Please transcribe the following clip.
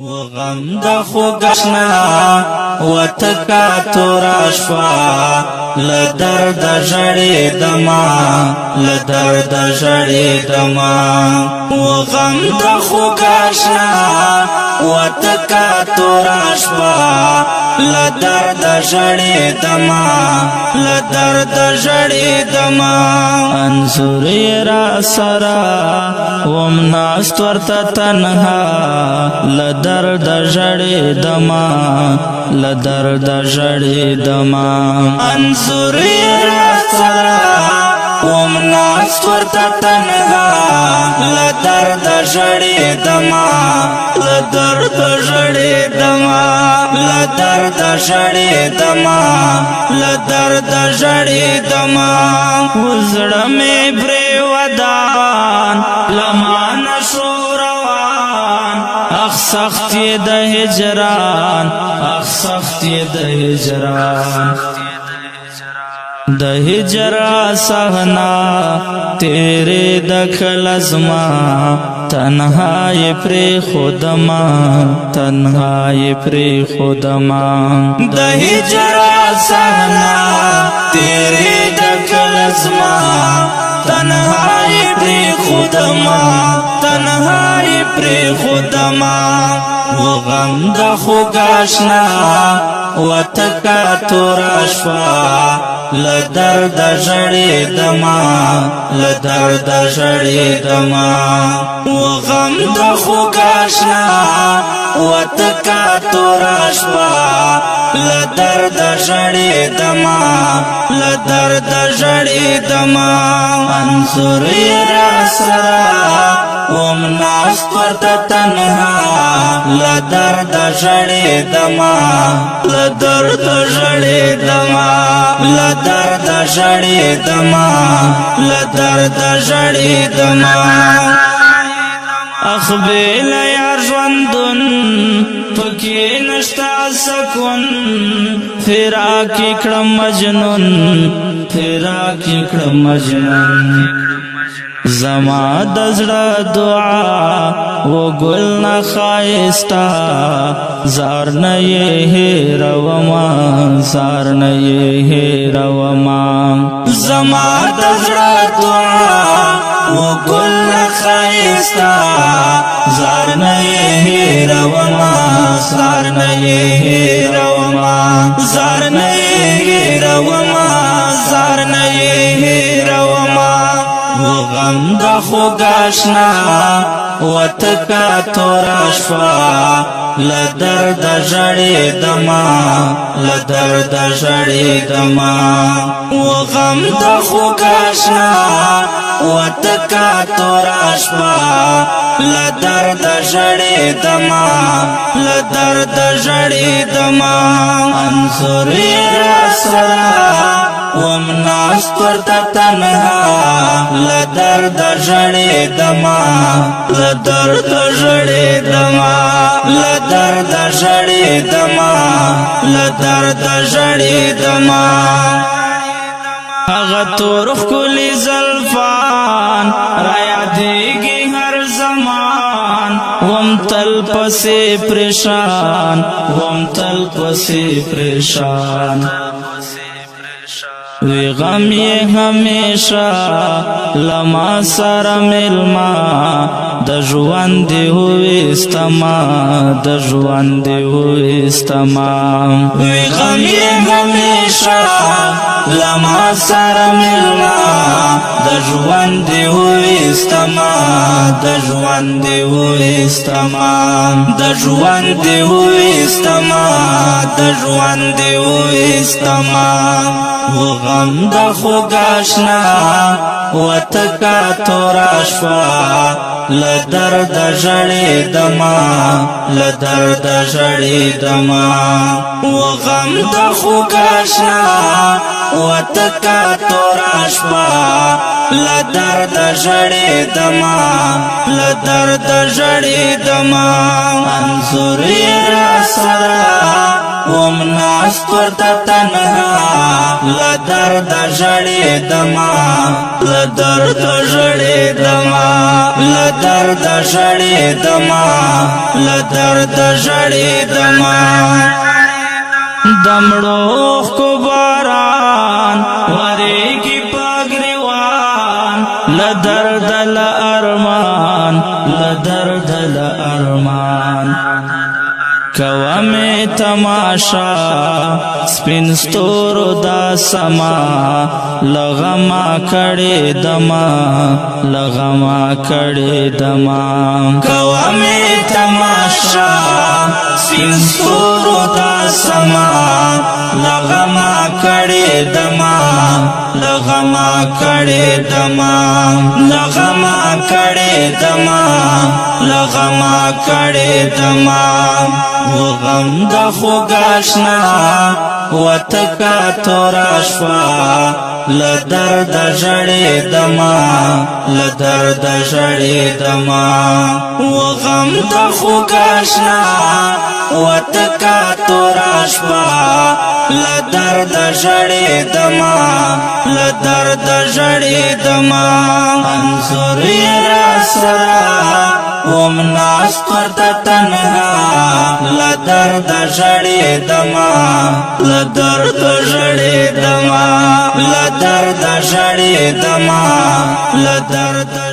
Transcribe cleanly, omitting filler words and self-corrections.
وغم د خوګشنا وتکا توراشوا لدرد ژړې دما لدرد ژړې دما وغم د خوګشنا وتکا توراشوا لدرد ژړې دما لدرد ژړې دما انصر را سرا ومناست ورته تنها لدرد ژړې دما لدرد ژړې دما انصر را سرا ومناست ورته تنها لدرد ژړې دما لدرد ژړې دما لدرد ژړې دما لدرد ژړې دما وزړه مې پرې ودان لمان شو روان اخ سخت د هجران اخ سخت د هجران د هجر صحنا تیرے دخل ازما تنہائی پری خودما تنہائی پری خودما د هجر صحنا تیرے دخل ازما تنہائی پری خودما تنہائی پری خودما وغم د خوګاشنا وتکا توراشوا لدرد ژړې دما لدرد ژړې دما وغم د خوګاشنا وتکا توراشوا لدرد ژړې دما لدرد ژړې دما انصر را سرا ومناست ورته تنها لدرد ژړې دما لدرد ژړې دما لدرد ژړې دما لدرد ژړې دما اخبیل یار ژوندون پکې نشتا سکون فراق کړم مجنون فراق کړم مجنون زما د زړه دعا و ګل نه ښایستا زار نه یې هېرومه زار نه یې هېرومه زما د زړه دعا و ګل نه ښایستا زار نه یې هېرومه زار نه یې هېرومه زار نه یې هېرومه زار نه یې هېرومه وغم د خوګاشنا وتکا توراشوا لدرد ژړې دما لدرد ژړې دما وغم د خوګاشنا وتکا توراشوا لدرد ژړې دما لدرد ژړې دما انصر را سرا ومناست ورته تنها لدرد ژړې دما لدرد ژړې دما لدرد ژړې دما لدرد ژړې دما هغه تور ښکلي زلفان را یادېږي هر زمان وم تل پسې پریشان وم تل پسې پریشان وی غم یہ ہمیشہ لما سارا ملما د ژوند ہوئی استما د ژوند ہوئی استما وی غم یہ ہمیشہ لما سارا ملما د ژوند ہوئی استما د ژوند ہوئی استما د ژوند ہوئی استما د ژوند ہوئی استما وغم د خوګاشنا وتکا توراشوا لدرد ژړې دما لدرد ژړې دما وغم د خوګاشنا وتکا توراشوا لدرد ژړې دما لدرد ژړې دما انصر را سرا وم ناست ورته تنها لدرد ژړېدما لدرد ژړېدما لدرد ژړېدما لدرد ژړېدما دمړو کو باران ورېږي پګریوان لدرد لارمان لدرد لارمان کومه تماشا سپین ستورو دا سما لغما کړي دما لغما کړي دما کومه تماشا سپین ستورو دا سما لغما کړي دما لغما کړي دما لغما کړي دما لغما کړي دما وغم د خوګاشنا وتکا توراشوا لدرد ژړېدما لدرد ژړېدما وغم د خوګاشنا وتکا توراشوا لدرد ژړېدما لدرد ژړېدما انظر را سرا وم ناست ورته تنها لدرد ژړېدما لدرد ژړېدما لدرد ژړېدما لدرد